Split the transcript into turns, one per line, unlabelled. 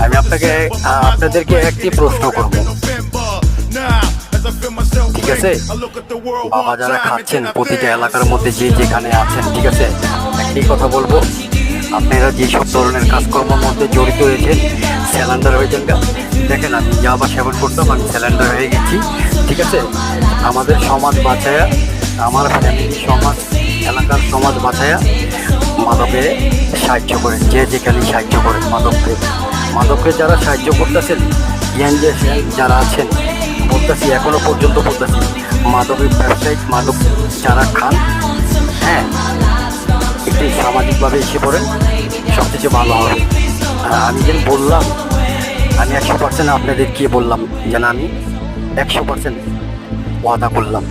আমি আপনাদেরকে একটি প্রশ্ন করব, ঠিক আছে? বাবা যারা খাচ্ছেন প্রতিটা এলাকার মধ্যে যে যেখানে আছেন, ঠিক আছে, একটি কথা বলবো, আপনারা যেসব ধরনের কাজকর্মের মধ্যে জড়িত হয়েছেন স্যালেন্ডার হয়ে যান। দেখেন, আমি ইয়াবা সেবন করতাম, আমি স্যালেন্ডার হয়ে গেছি, ঠিক আছে? আমাদের সমাজ বাঁচায়া, আমার ফ্যামিলি সমাজ, এলাকার সমাজ বাঁচায়া মাদকে সাহায্য করেন, যে যেখানে সাহায্য করেন। মাদককে যারা সাহায্য করতেছেন, ইয়াং যারা আছেন, বলতেছি এখনো পর্যন্ত বলতেছি, মাদকের ব্যবসায়ী, মাদক যারা খান, হ্যাঁ, একটু সামাজিকভাবে এসে পড়েন, সবচেয়ে ভালো হবে। আর আমি যেন বললাম, আমি 100% আপনাদেরকে বললাম যেন আমি 100% ওয়াদা করলাম।